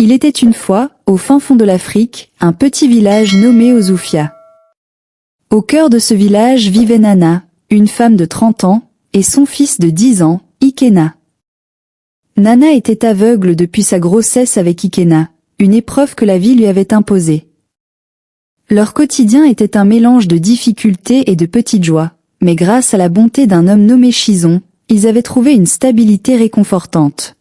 Il était une fois, au fin fond de l'Afrique, un petit village nommé Ozoufia. Au cœur de ce village vivait Nana, une femme de 30 ans, et son fils de 10 ans, Ikena. Nana était aveugle depuis sa grossesse avec Ikena, une épreuve que la vie lui avait imposée. Leur quotidien était un mélange de difficultés et de petites joies, mais grâce à la bonté d'un homme nommé Chizon, ils avaient trouvé une stabilité réconfortante.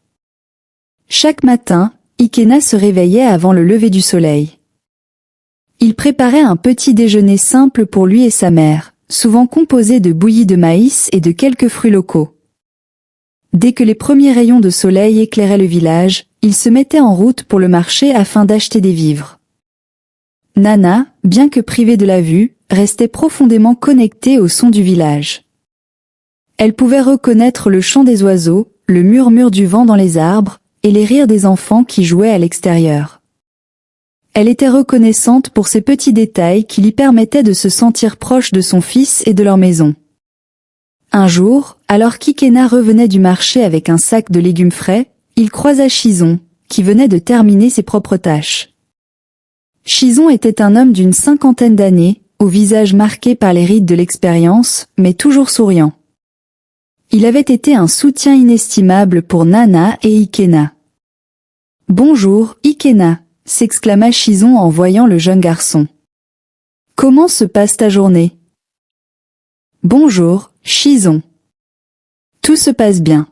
Chaque matin, Ikena se réveillait avant le lever du soleil. Il préparait un petit déjeuner simple pour lui et sa mère, souvent composé de bouillie de maïs et de quelques fruits locaux. Dès que les premiers rayons de soleil éclairaient le village, il se mettait en route pour le marché afin d'acheter des vivres. Nana, bien que privée de la vue, restait profondément connectée au son du village. Elle pouvait reconnaître le chant des oiseaux, le murmure du vent dans les arbres, et les rires des enfants qui jouaient à l'extérieur. Elle était reconnaissante pour ces petits détails qui lui permettaient de se sentir proche de son fils et de leur maison. Un jour, alors qu'Ikena revenait du marché avec un sac de légumes frais, il croisa Chizon, qui venait de terminer ses propres tâches. Chizon était un homme d'une 50aine d'années, au visage marqué par les rides de l'expérience, mais toujours souriant. Il avait été un soutien inestimable pour Nana et Ikena. « Bonjour, Ikena !» s'exclama Chizon en voyant le jeune garçon. « Comment se passe ta journée ?»« Bonjour, Chizon. Tout se passe bien.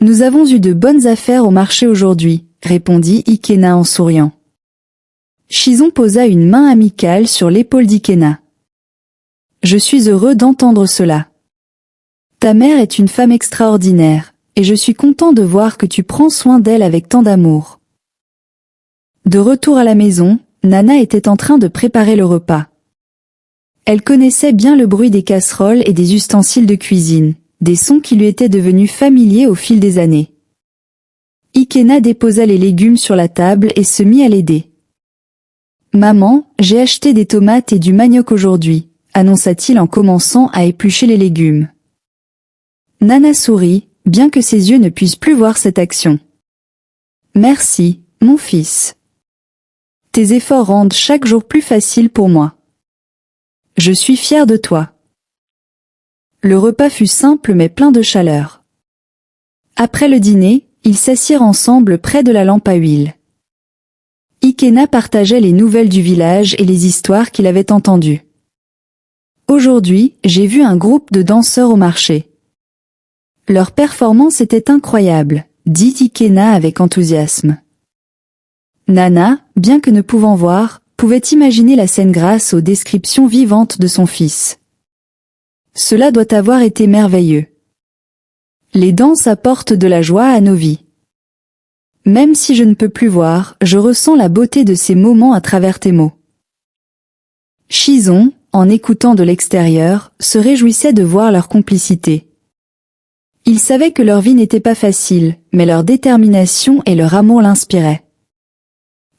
Nous avons eu de bonnes affaires au marché aujourd'hui, » répondit Ikena en souriant. Chizon posa une main amicale sur l'épaule d'Ikena. « Je suis heureux d'entendre cela. Ta mère est une femme extraordinaire, et je suis content de voir que tu prends soin d'elle avec tant d'amour. » De retour à la maison, Nana était en train de préparer le repas. Elle connaissait bien le bruit des casseroles et des ustensiles de cuisine, des sons qui lui étaient devenus familiers au fil des années. Ikena déposa les légumes sur la table et se mit à l'aider. « Maman, j'ai acheté des tomates et du manioc aujourd'hui, » annonça-t-il en commençant à éplucher les légumes. Nana sourit, bien que ses yeux ne puissent plus voir cette action. « Merci, mon fils. Tes efforts rendent chaque jour plus facile pour moi. Je suis fière de toi. » Le repas fut simple mais plein de chaleur. Après le dîner, ils s'assirent ensemble près de la lampe à huile. Ikena partageait les nouvelles du village et les histoires qu'il avait entendues. « Aujourd'hui, j'ai vu un groupe de danseurs au marché. Leur performance était incroyable, » dit Ikena avec enthousiasme. Nana, bien que ne pouvant voir, pouvait imaginer la scène grâce aux descriptions vivantes de son fils. Cela doit avoir été merveilleux. Les danses apportent de la joie à nos vies. Même si je ne peux plus voir, je ressens la beauté de ces moments à travers tes mots. Chizon, en écoutant de l'extérieur, se réjouissait de voir leur complicité. Il savait que leur vie n'était pas facile, mais leur détermination et leur amour l'inspiraient.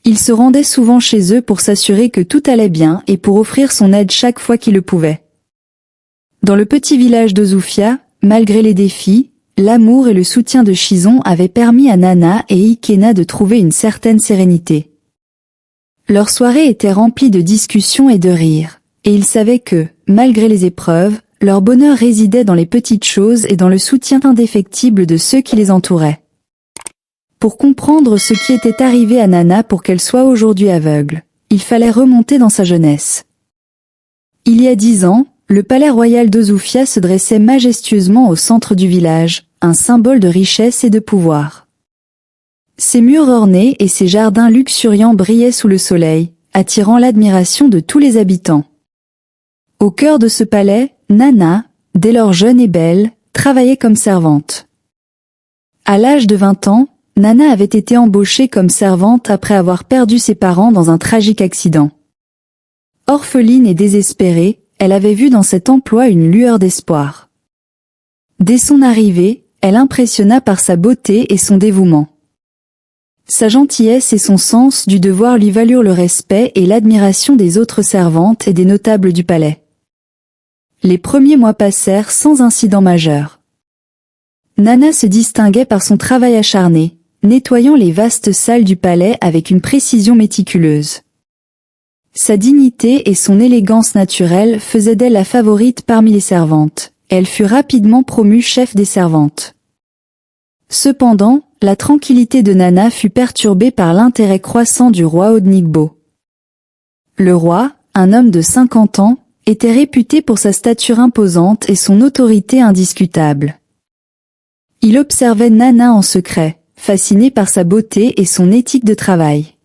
Il se rendait souvent chez eux pour s'assurer que tout allait bien et pour offrir son aide chaque fois qu'il le pouvait. Dans le petit village d'Ozoufia, malgré les défis, l'amour et le soutien de Chizon avaient permis à Nana et Ikena de trouver une certaine sérénité. Leur soirée était remplie de discussions et de rires, et ils savaient que, malgré les épreuves, leur bonheur résidait dans les petites choses et dans le soutien indéfectible de ceux qui les entouraient. Pour comprendre ce qui était arrivé à Nana pour qu'elle soit aujourd'hui aveugle, il fallait remonter dans sa jeunesse. Il y a 10 ans, le palais royal d'Ozoufia se dressait majestueusement au centre du village, un symbole de richesse et de pouvoir. Ses murs ornés et ses jardins luxuriants brillaient sous le soleil, attirant l'admiration de tous les habitants. Au cœur de ce palais, Nana, dès lors jeune et belle, travaillait comme servante. À l'âge de 20 ans, Nana avait été embauchée comme servante après avoir perdu ses parents dans un tragique accident. Orpheline et désespérée, elle avait vu dans cet emploi une lueur d'espoir. Dès son arrivée, elle impressionna par sa beauté et son dévouement. Sa gentillesse et son sens du devoir lui valurent le respect et l'admiration des autres servantes et des notables du palais. Les premiers mois passèrent sans incident majeur. Nana se distinguait par son travail acharné, nettoyant les vastes salles du palais avec une précision méticuleuse. Sa dignité et son élégance naturelle faisaient d'elle la favorite parmi les servantes. Elle fut rapidement promue chef des servantes. Cependant, la tranquillité de Nana fut perturbée par l'intérêt croissant du roi Odnigbo. Le roi, un homme de 50 ans, était réputé pour sa stature imposante et son autorité indiscutable. Il observait Nana en secret, fasciné par sa beauté et son éthique de travail.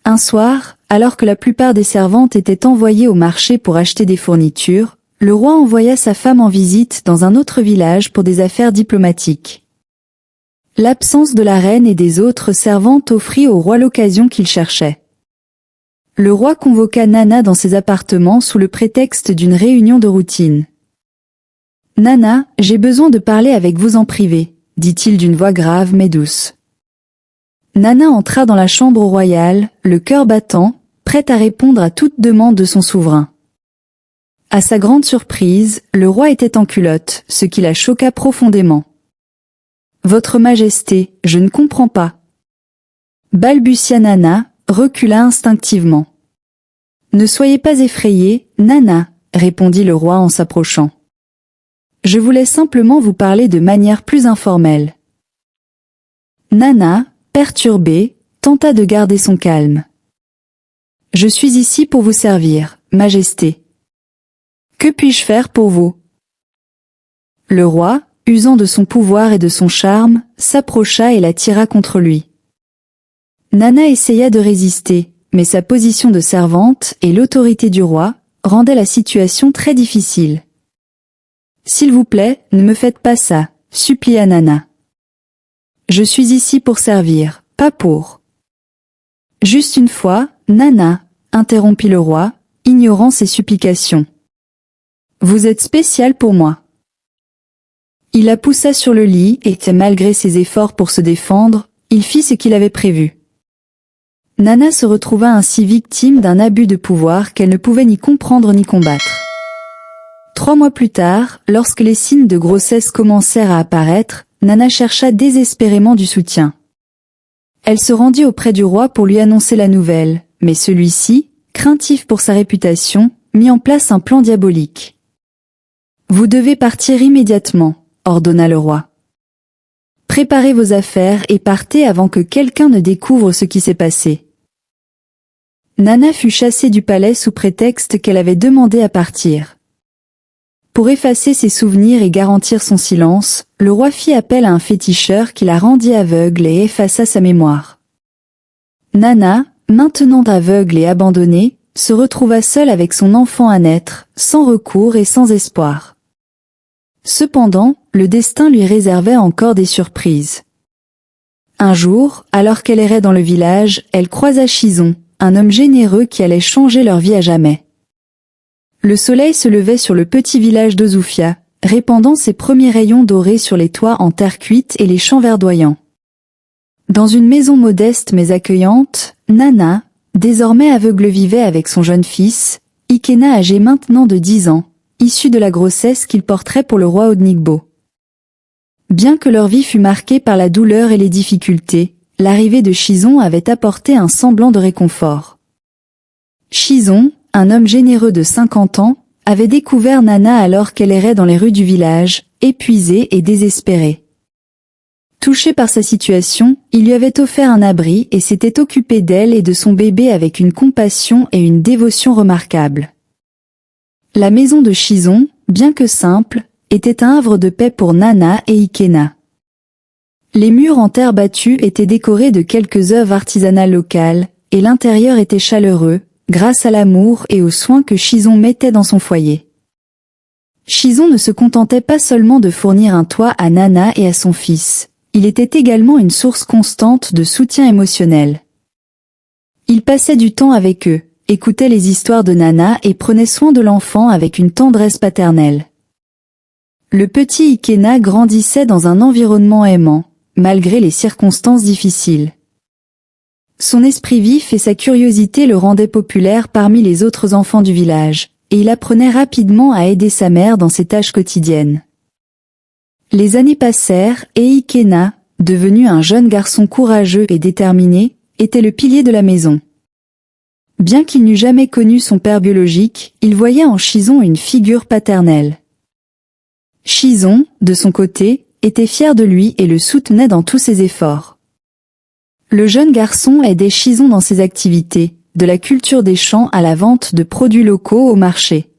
Un soir, alors que la plupart des servantes étaient envoyées au marché pour acheter des fournitures, le roi envoya sa femme en visite dans un autre village pour des affaires diplomatiques. L'absence de la reine et des autres servantes offrit au roi l'occasion qu'il cherchait. Le roi convoqua Nana dans ses appartements sous le prétexte d'une réunion de routine. « Nana, j'ai besoin de parler avec vous en privé », dit-il d'une voix grave mais douce. Nana entra dans la chambre royale, le cœur battant, prête à répondre à toute demande de son souverain. À sa grande surprise, le roi était en culotte, ce qui la choqua profondément. « Votre Majesté, je ne comprends pas. » balbutia Nana, recula instinctivement. « Ne soyez pas effrayée, Nana, » répondit le roi en s'approchant. « Je voulais simplement vous parler de manière plus informelle. » Nana, perturbée, tenta de garder son calme. « Je suis ici pour vous servir, Majesté. Que puis-je faire pour vous ?» Le roi, usant de son pouvoir et de son charme, s'approcha et la tira contre lui. Nana essaya de résister, mais sa position de servante et l'autorité du roi rendaient la situation très difficile. « S'il vous plaît, ne me faites pas ça, » supplia Nana. « Je suis ici pour servir, pas pour... » « Juste une fois, Nana, » interrompit le roi, ignorant ses supplications. « Vous êtes spécial pour moi. » Il la poussa sur le lit et, malgré ses efforts pour se défendre, il fit ce qu'il avait prévu. Nana se retrouva ainsi victime d'un abus de pouvoir qu'elle ne pouvait ni comprendre ni combattre. 3 mois plus tard, lorsque les signes de grossesse commencèrent à apparaître, Nana chercha désespérément du soutien. Elle se rendit auprès du roi pour lui annoncer la nouvelle, mais celui-ci, craintif pour sa réputation, mit en place un plan diabolique. « Vous devez partir immédiatement », ordonna le roi. « Préparez vos affaires et partez avant que quelqu'un ne découvre ce qui s'est passé. » Nana fut chassée du palais sous prétexte qu'elle avait demandé à partir. Pour effacer ses souvenirs et garantir son silence, le roi fit appel à un féticheur qui la rendit aveugle et effaça sa mémoire. Nana, maintenant aveugle et abandonnée, se retrouva seule avec son enfant à naître, sans recours et sans espoir. Cependant, le destin lui réservait encore des surprises. Un jour, alors qu'elle errait dans le village, elle croisa Chizon, un homme généreux qui allait changer leur vie à jamais. Le soleil se levait sur le petit village d'Ozufia, répandant ses premiers rayons dorés sur les toits en terre cuite et les champs verdoyants. Dans une maison modeste mais accueillante, Nana, désormais aveugle, vivait avec son jeune fils, Ikena âgé maintenant de 10 ans, issu de la grossesse qu'il porterait pour le roi Odnigbo. Bien que leur vie fût marquée par la douleur et les difficultés, l'arrivée de Chizon avait apporté un semblant de réconfort. Chizon, un homme généreux de 50 ans, avait découvert Nana alors qu'elle errait dans les rues du village, épuisée et désespérée. Touché par sa situation, il lui avait offert un abri et s'était occupé d'elle et de son bébé avec une compassion et une dévotion remarquables. La maison de Chizon, bien que simple, était un havre de paix pour Nana et Ikena. Les murs en terre battue étaient décorés de quelques œuvres artisanales locales, et l'intérieur était chaleureux, grâce à l'amour et aux soins que Chizon mettait dans son foyer. Chizon ne se contentait pas seulement de fournir un toit à Nana et à son fils, il était également une source constante de soutien émotionnel. Il passait du temps avec eux, écoutait les histoires de Nana et prenait soin de l'enfant avec une tendresse paternelle. Le petit Ikena grandissait dans un environnement aimant, malgré les circonstances difficiles. Son esprit vif et sa curiosité le rendaient populaire parmi les autres enfants du village, et il apprenait rapidement à aider sa mère dans ses tâches quotidiennes. Les années passèrent et Ikena, devenu un jeune garçon courageux et déterminé, était le pilier de la maison. Bien qu'il n'eût jamais connu son père biologique, il voyait en Chizon une figure paternelle. Chizon, de son côté, était fier de lui et le soutenait dans tous ses efforts. Le jeune garçon aidait Chizon dans ses activités, de la culture des champs à la vente de produits locaux au marché.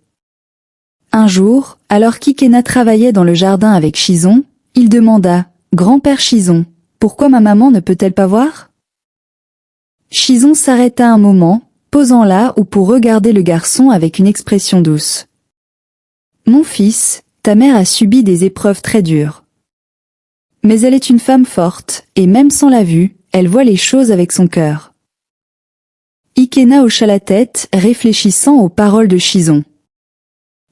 Un jour, alors qu'Ikena travaillait dans le jardin avec Chizon, il demanda « Grand-père Chizon, pourquoi ma maman ne peut-elle pas voir ?» Chizon s'arrêta un moment, posant là ou pour regarder le garçon avec une expression douce. « Mon fils, ta mère a subi des épreuves très dures. Mais elle est une femme forte, et même sans la vue, elle voit les choses avec son cœur. » Ikena hocha la tête, réfléchissant aux paroles de Chizon.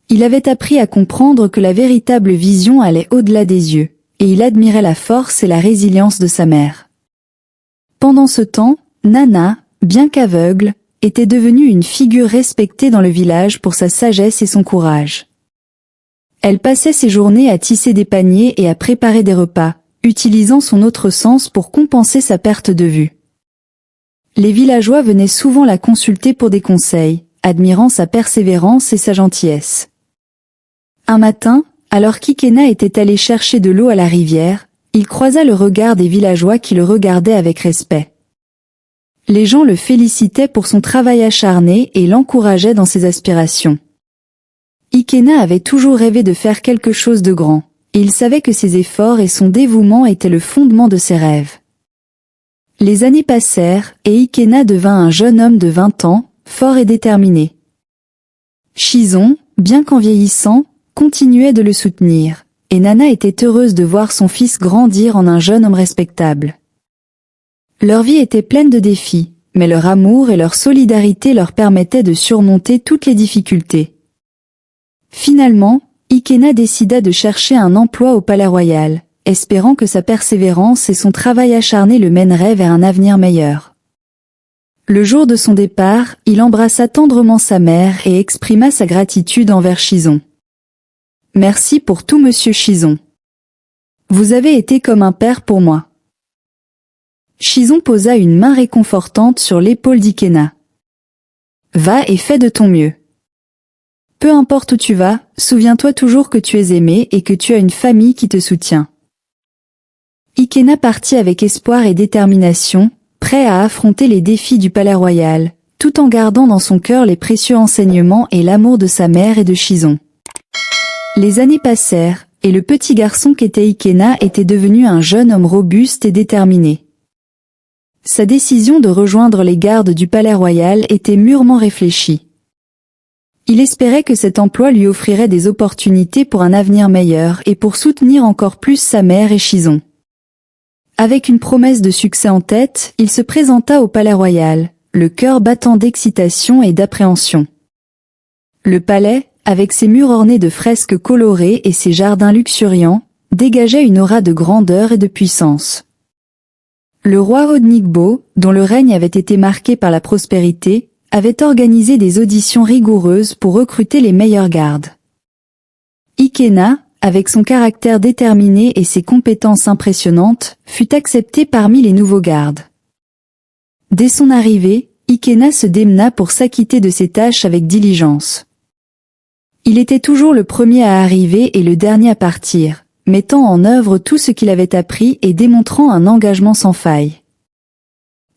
Il avait appris à comprendre que la véritable vision allait au-delà des yeux, et il admirait la force et la résilience de sa mère. Pendant ce temps, Nana, bien qu'aveugle, était devenue une figure respectée dans le village pour sa sagesse et son courage. Elle passait ses journées à tisser des paniers et à préparer des repas, utilisant son autre sens pour compenser sa perte de vue. Les villageois venaient souvent la consulter pour des conseils, admirant sa persévérance et sa gentillesse. Un matin, alors qu'Ikena était allé chercher de l'eau à la rivière, il croisa le regard des villageois qui le regardaient avec respect. Les gens le félicitaient pour son travail acharné et l'encourageaient dans ses aspirations. Ikena avait toujours rêvé de faire quelque chose de grand, et il savait que ses efforts et son dévouement étaient le fondement de ses rêves. Les années passèrent, et Ikena devint un jeune homme de 20 ans, fort et déterminé. Chizon, bien qu'en vieillissant, continuait de le soutenir, et Nana était heureuse de voir son fils grandir en un jeune homme respectable. Leur vie était pleine de défis, mais leur amour et leur solidarité leur permettaient de surmonter toutes les difficultés. Finalement, Ikena décida de chercher un emploi au Palais Royal, espérant que sa persévérance et son travail acharné le mèneraient vers un avenir meilleur. Le jour de son départ, il embrassa tendrement sa mère et exprima sa gratitude envers Chizon. « Merci pour tout, monsieur Chizon. Vous avez été comme un père pour moi. » Chizon posa une main réconfortante sur l'épaule d'Ikena. « Va et fais de ton mieux. Peu importe où tu vas, souviens-toi toujours que tu es aimé et que tu as une famille qui te soutient. » Ikena partit avec espoir et détermination, prêt à affronter les défis du Palais Royal, tout en gardant dans son cœur les précieux enseignements et l'amour de sa mère et de Chizon. Les années passèrent, et le petit garçon qu'était Ikena était devenu un jeune homme robuste et déterminé. Sa décision de rejoindre les gardes du Palais Royal était mûrement réfléchie. Il espérait que cet emploi lui offrirait des opportunités pour un avenir meilleur et pour soutenir encore plus sa mère et Chizon. Avec une promesse de succès en tête, il se présenta au Palais Royal, le cœur battant d'excitation et d'appréhension. Le palais, avec ses murs ornés de fresques colorées et ses jardins luxuriants, dégageait une aura de grandeur et de puissance. Le roi Odnigbo, dont le règne avait été marqué par la prospérité, avait organisé des auditions rigoureuses pour recruter les meilleurs gardes. Ikena, avec son caractère déterminé et ses compétences impressionnantes, fut accepté parmi les nouveaux gardes. Dès son arrivée, Ikena se démena pour s'acquitter de ses tâches avec diligence. Il était toujours le premier à arriver et le dernier à partir, mettant en œuvre tout ce qu'il avait appris et démontrant un engagement sans faille.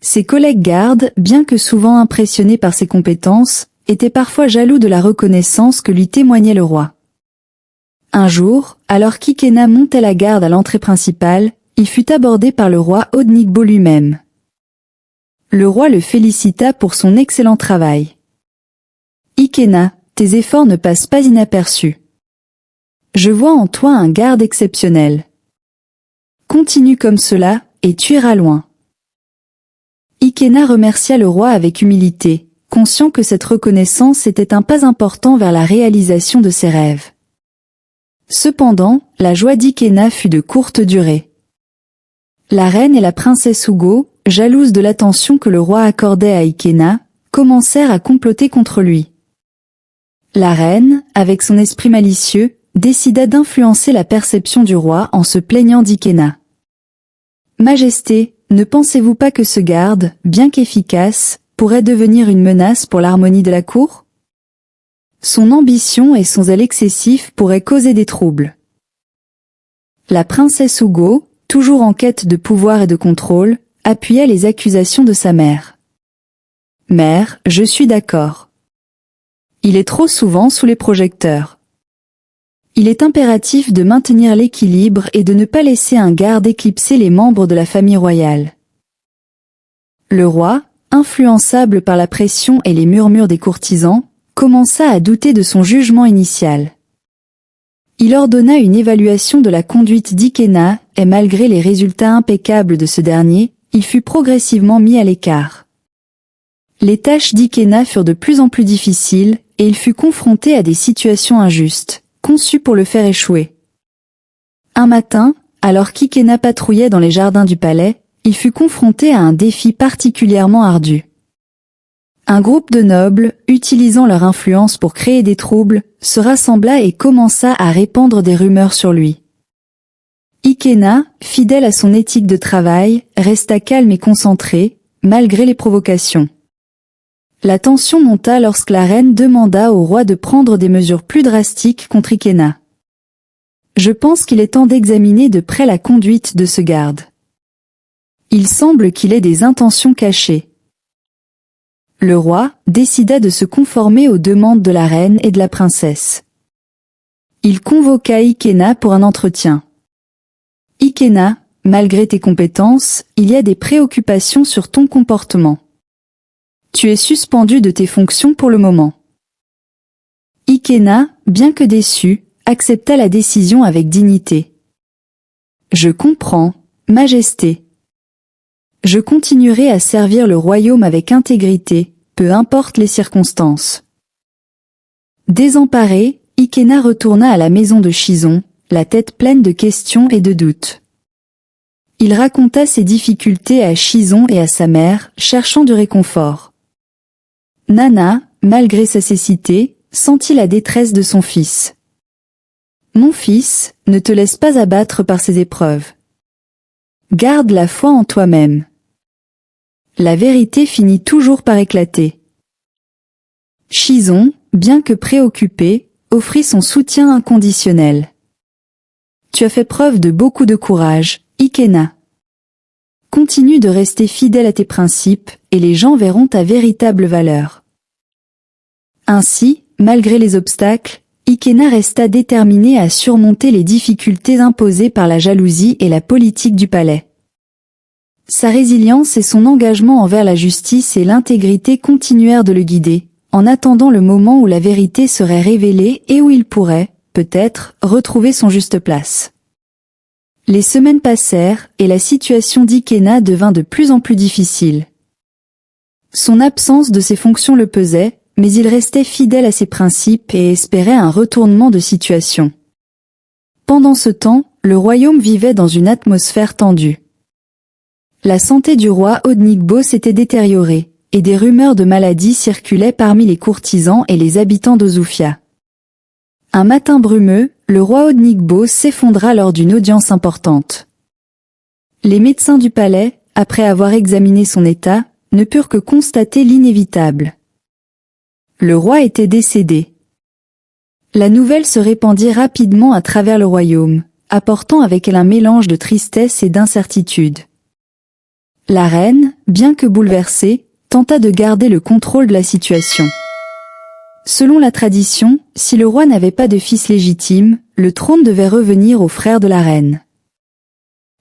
Ses collègues gardes, bien que souvent impressionnés par ses compétences, étaient parfois jaloux de la reconnaissance que lui témoignait le roi. Un jour, alors qu'Ikena montait la garde à l'entrée principale, il fut abordé par le roi Odnigbo lui-même. Le roi le félicita pour son excellent travail. « Ikena, tes efforts ne passent pas inaperçus. Je vois en toi un garde exceptionnel. Continue comme cela, et tu iras loin. » Ikena remercia le roi avec humilité, conscient que cette reconnaissance était un pas important vers la réalisation de ses rêves. Cependant, la joie d'Ikena fut de courte durée. La reine et la princesse Ugo, jalouses de l'attention que le roi accordait à Ikena, commencèrent à comploter contre lui. La reine, avec son esprit malicieux, décida d'influencer la perception du roi en se plaignant d'Ikena. Majesté, ne pensez-vous pas que ce garde, bien qu'efficace, pourrait devenir une menace pour l'harmonie de la cour? Son ambition et son zèle excessif pourraient causer des troubles. La princesse Ugo, toujours en quête de pouvoir et de contrôle, appuyait les accusations de sa mère. Mère, je suis d'accord. Il est trop souvent sous les projecteurs. Il est impératif de maintenir l'équilibre et de ne pas laisser un garde éclipser les membres de la famille royale. Le roi, influençable par la pression et les murmures des courtisans, commença à douter de son jugement initial. Il ordonna une évaluation de la conduite d'Ikena et malgré les résultats impeccables de ce dernier, il fut progressivement mis à l'écart. Les tâches d'Ikena furent de plus en plus difficiles et il fut confronté à des situations injustes, conçues pour le faire échouer. Un matin, alors qu'Ikena patrouillait dans les jardins du palais, il fut confronté à un défi particulièrement ardu. Un groupe de nobles, utilisant leur influence pour créer des troubles, se rassembla et commença à répandre des rumeurs sur lui. Ikena, fidèle à son éthique de travail, resta calme et concentré, malgré les provocations. La tension monta lorsque la reine demanda au roi de prendre des mesures plus drastiques contre Ikena. Je pense qu'il est temps d'examiner de près la conduite de ce garde. Il semble qu'il ait des intentions cachées. Le roi décida de se conformer aux demandes de la reine et de la princesse. Il convoqua Ikena pour un entretien. Ikena, malgré tes compétences, il y a des préoccupations sur ton comportement. Tu es suspendu de tes fonctions pour le moment. Ikena, bien que déçu, accepta la décision avec dignité. Je comprends, Majesté. Je continuerai à servir le royaume avec intégrité, peu importe les circonstances. Désemparé, Ikena retourna à la maison de Shizon, la tête pleine de questions et de doutes. Il raconta ses difficultés à Shizon et à sa mère, cherchant du réconfort. Nana, malgré sa cécité, sentit la détresse de son fils. Mon fils, ne te laisse pas abattre par ces épreuves. Garde la foi en toi-même. La vérité finit toujours par éclater. Shizon, bien que préoccupé, offrit son soutien inconditionnel. Tu as fait preuve de beaucoup de courage, Ikena. Continue de rester fidèle à tes principes, et les gens verront ta véritable valeur. Ainsi, malgré les obstacles, Ikena resta déterminé à surmonter les difficultés imposées par la jalousie et la politique du palais. Sa résilience et son engagement envers la justice et l'intégrité continuèrent de le guider, en attendant le moment où la vérité serait révélée et où il pourrait, peut-être, retrouver son juste place. Les semaines passèrent et la situation d'Ikena devint de plus en plus difficile. Son absence de ses fonctions le pesait, mais il restait fidèle à ses principes et espérait un retournement de situation. Pendant ce temps, le royaume vivait dans une atmosphère tendue. La santé du roi Odnigbo s'était détériorée, et des rumeurs de maladie circulaient parmi les courtisans et les habitants d'Ozufia. Un matin brumeux, le roi Odnigbo s'effondra lors d'une audience importante. Les médecins du palais, après avoir examiné son état, ne purent que constater l'inévitable. Le roi était décédé. La nouvelle se répandit rapidement à travers le royaume, apportant avec elle un mélange de tristesse et d'incertitude. La reine, bien que bouleversée, tenta de garder le contrôle de la situation. Selon la tradition, si le roi n'avait pas de fils légitime, le trône devait revenir au frère de la reine.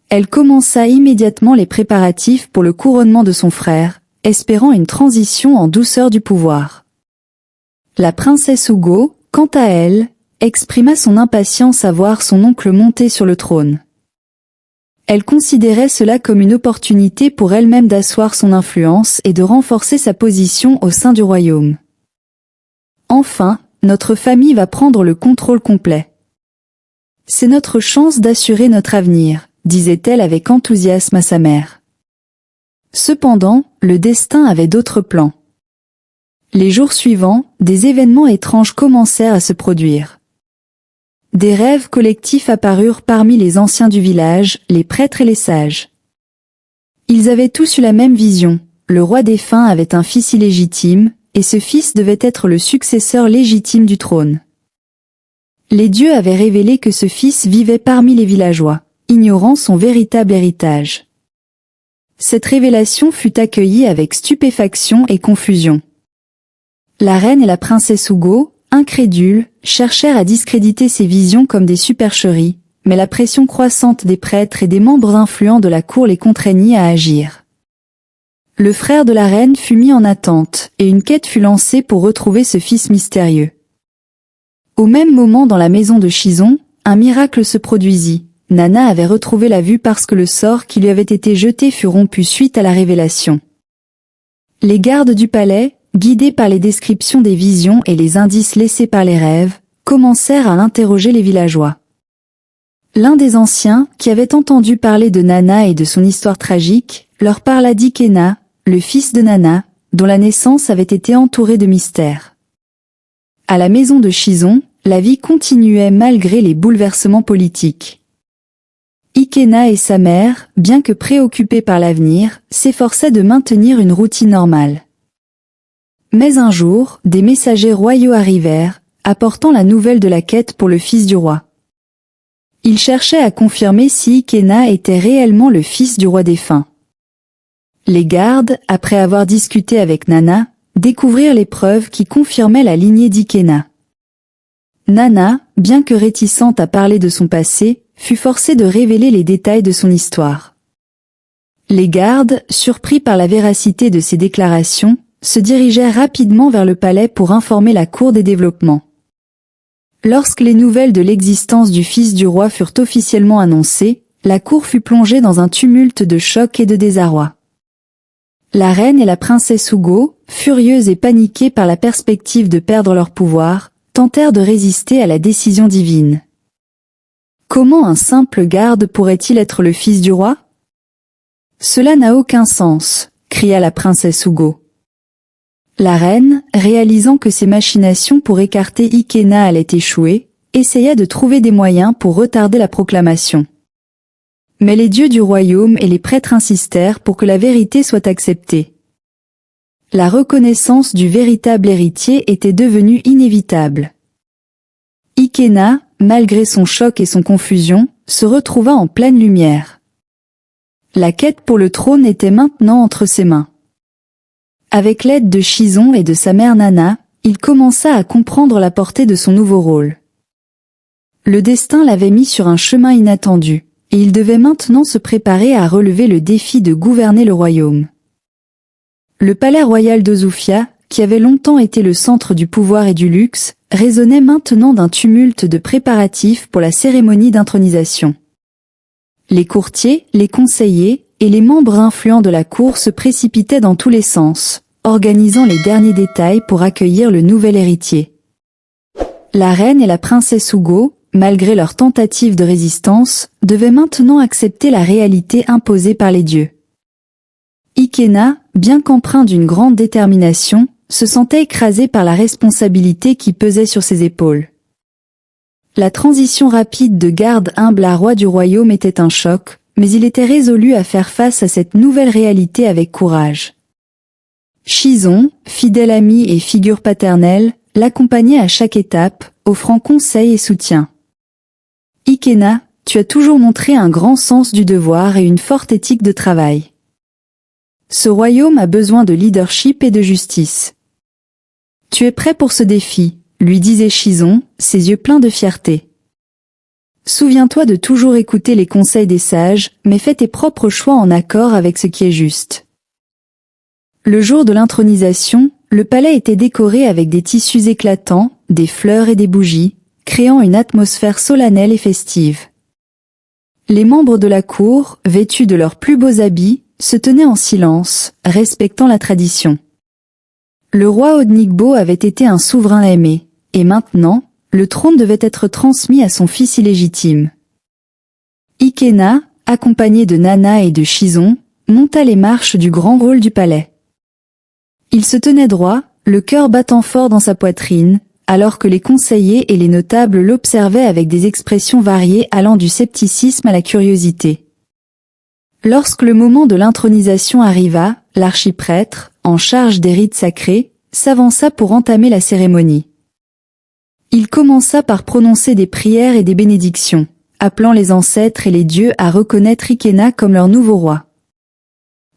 Elle commença immédiatement les préparatifs pour le couronnement de son frère, espérant une transition en douceur du pouvoir. La princesse Ugo, quant à elle, exprima son impatience à voir son oncle monter sur le trône. Elle considérait cela comme une opportunité pour elle-même d'asseoir son influence et de renforcer sa position au sein du royaume. Enfin, notre famille va prendre le contrôle complet. C'est notre chance d'assurer notre avenir, disait-elle avec enthousiasme à sa mère. Cependant, le destin avait d'autres plans. Les jours suivants, des événements étranges commencèrent à se produire. Des rêves collectifs apparurent parmi les anciens du village, les prêtres et les sages. Ils avaient tous eu la même vision. Le roi défunt avait un fils illégitime, et ce fils devait être le successeur légitime du trône. Les dieux avaient révélé que ce fils vivait parmi les villageois, ignorant son véritable héritage. Cette révélation fut accueillie avec stupéfaction et confusion. La reine et la princesse Ugo, incrédules, cherchèrent à discréditer ces visions comme des supercheries, mais la pression croissante des prêtres et des membres influents de la cour les contraignit à agir. Le frère de la reine fut mis en attente, et une quête fut lancée pour retrouver ce fils mystérieux. Au même moment dans la maison de Shizon, un miracle se produisit. Nana avait retrouvé la vue parce que le sort qui lui avait été jeté fut rompu suite à la révélation. Les gardes du palais, guidés par les descriptions des visions et les indices laissés par les rêves, commencèrent à interroger les villageois. L'un des anciens, qui avait entendu parler de Nana et de son histoire tragique, leur parla d'Ikena, le fils de Nana, dont la naissance avait été entourée de mystères. À la maison de Shizon, la vie continuait malgré les bouleversements politiques. Ikena et sa mère, bien que préoccupés par l'avenir, s'efforçaient de maintenir une routine normale. Mais un jour, des messagers royaux arrivèrent, apportant la nouvelle de la quête pour le fils du roi. Ils cherchaient à confirmer si Ikena était réellement le fils du roi défunt. Les gardes, après avoir discuté avec Nana, découvrirent les preuves qui confirmaient la lignée d'Ikena. Nana, bien que réticente à parler de son passé, fut forcée de révéler les détails de son histoire. Les gardes, surpris par la véracité de ses déclarations, se dirigèrent rapidement vers le palais pour informer la cour des développements. Lorsque les nouvelles de l'existence du fils du roi furent officiellement annoncées, la cour fut plongée dans un tumulte de choc et de désarroi. La reine et la princesse Ugo, furieuses et paniquées par la perspective de perdre leur pouvoir, tentèrent de résister à la décision divine. Comment un simple garde pourrait-il être le fils du roi? Cela n'a aucun sens, cria la princesse Ugo. La reine, réalisant que ses machinations pour écarter Ikena allaient échouer, essaya de trouver des moyens pour retarder la proclamation. Mais les dieux du royaume et les prêtres insistèrent pour que la vérité soit acceptée. La reconnaissance du véritable héritier était devenue inévitable. Ikena, malgré son choc et son confusion, se retrouva en pleine lumière. La quête pour le trône était maintenant entre ses mains. Avec l'aide de Shizon et de sa mère Nana, il commença à comprendre la portée de son nouveau rôle. Le destin l'avait mis sur un chemin inattendu, et il devait maintenant se préparer à relever le défi de gouverner le royaume. Le palais royal d'Ozufia, qui avait longtemps été le centre du pouvoir et du luxe, résonnait maintenant d'un tumulte de préparatifs pour la cérémonie d'intronisation. Les courtiers, les conseillers et les membres influents de la cour se précipitaient dans tous les sens, organisant les derniers détails pour accueillir le nouvel héritier. La reine et la princesse Ugo, malgré leurs tentatives de résistance, devaient maintenant accepter la réalité imposée par les dieux. Ikena, bien qu'empreint d'une grande détermination, se sentait écrasé par la responsabilité qui pesait sur ses épaules. La transition rapide de garde humble à roi du royaume était un choc, mais il était résolu à faire face à cette nouvelle réalité avec courage. Shizon, fidèle ami et figure paternelle, l'accompagnait à chaque étape, offrant conseil et soutien. Ikena, tu as toujours montré un grand sens du devoir et une forte éthique de travail. Ce royaume a besoin de leadership et de justice. Tu es prêt pour ce défi, lui disait Shizon, ses yeux pleins de fierté. Souviens-toi de toujours écouter les conseils des sages, mais fais tes propres choix en accord avec ce qui est juste. Le jour de l'intronisation, le palais était décoré avec des tissus éclatants, des fleurs et des bougies, créant une atmosphère solennelle et festive. Les membres de la cour, vêtus de leurs plus beaux habits, se tenaient en silence, respectant la tradition. Le roi Odnigbo avait été un souverain aimé, et maintenant, le trône devait être transmis à son fils illégitime. Ikena, accompagné de Nana et de Shizon, monta les marches du grand hall du palais. Il se tenait droit, le cœur battant fort dans sa poitrine, alors que les conseillers et les notables l'observaient avec des expressions variées allant du scepticisme à la curiosité. Lorsque le moment de l'intronisation arriva, l'archiprêtre, en charge des rites sacrés, s'avança pour entamer la cérémonie. Il commença par prononcer des prières et des bénédictions, appelant les ancêtres et les dieux à reconnaître Ikena comme leur nouveau roi.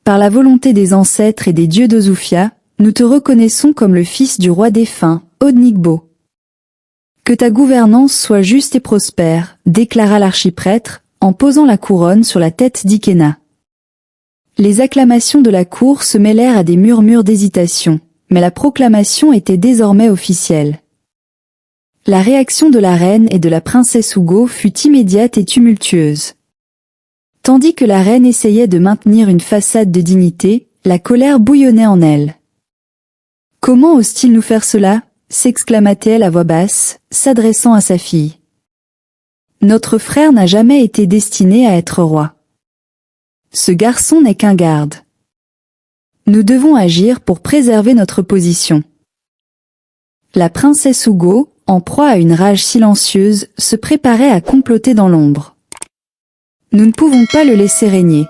Par la volonté des ancêtres et des dieux d'Ozufia, nous te reconnaissons comme le fils du roi défunt, Odnigbo. Que ta gouvernance soit juste et prospère, déclara l'archiprêtre, en posant la couronne sur la tête d'Ikena. Les acclamations de la cour se mêlèrent à des murmures d'hésitation, mais la proclamation était désormais officielle. La réaction de la reine et de la princesse Ugo fut immédiate et tumultueuse. Tandis que la reine essayait de maintenir une façade de dignité, la colère bouillonnait en elle. « Comment ose-t-il nous faire cela ?» s'exclama-t-elle à voix basse, s'adressant à sa fille. « Notre frère n'a jamais été destiné à être roi. Ce garçon n'est qu'un garde. Nous devons agir pour préserver notre position. » La princesse Ugo, en proie à une rage silencieuse, se préparait à comploter dans l'ombre. « Nous ne pouvons pas le laisser régner.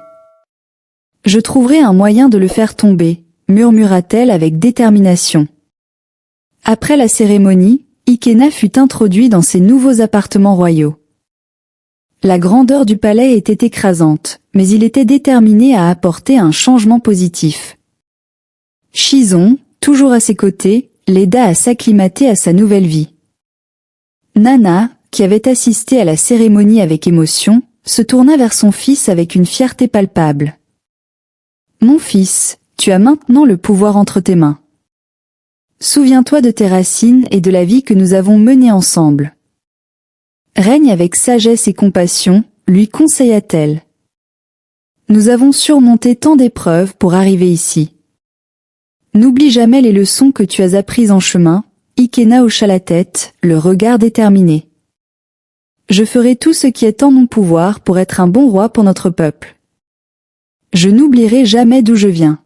Je trouverai un moyen de le faire tomber, » murmura-t-elle avec détermination. Après la cérémonie, Ikena fut introduit dans ses nouveaux appartements royaux. La grandeur du palais était écrasante, mais il était déterminé à apporter un changement positif. Shizon, toujours à ses côtés, l'aida à s'acclimater à sa nouvelle vie. Nana, qui avait assisté à la cérémonie avec émotion, se tourna vers son fils avec une fierté palpable. « Mon fils, tu as maintenant le pouvoir entre tes mains. Souviens-toi de tes racines et de la vie que nous avons menée ensemble. Règne avec sagesse et compassion, lui conseilla-t-elle. Nous avons surmonté tant d'épreuves pour arriver ici. N'oublie jamais les leçons que tu as apprises en chemin. » Ikena hocha la tête, le regard déterminé. « Je ferai tout ce qui est en mon pouvoir pour être un bon roi pour notre peuple. Je n'oublierai jamais d'où je viens. »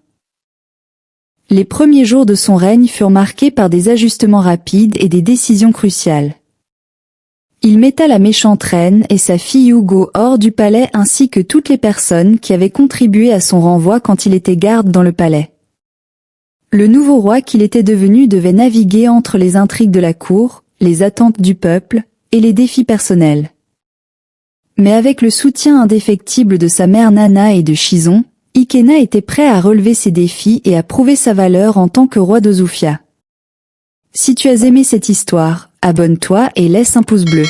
Les premiers jours de son règne furent marqués par des ajustements rapides et des décisions cruciales. Il metta la méchante reine et sa fille Ugo hors du palais ainsi que toutes les personnes qui avaient contribué à son renvoi quand il était garde dans le palais. Le nouveau roi qu'il était devenu devait naviguer entre les intrigues de la cour, les attentes du peuple et les défis personnels. Mais avec le soutien indéfectible de sa mère Nana et de Shizon, Ikena était prêt à relever ces défis et à prouver sa valeur en tant que roi d'Ozufia. Si tu as aimé cette histoire, abonne-toi et laisse un pouce bleu.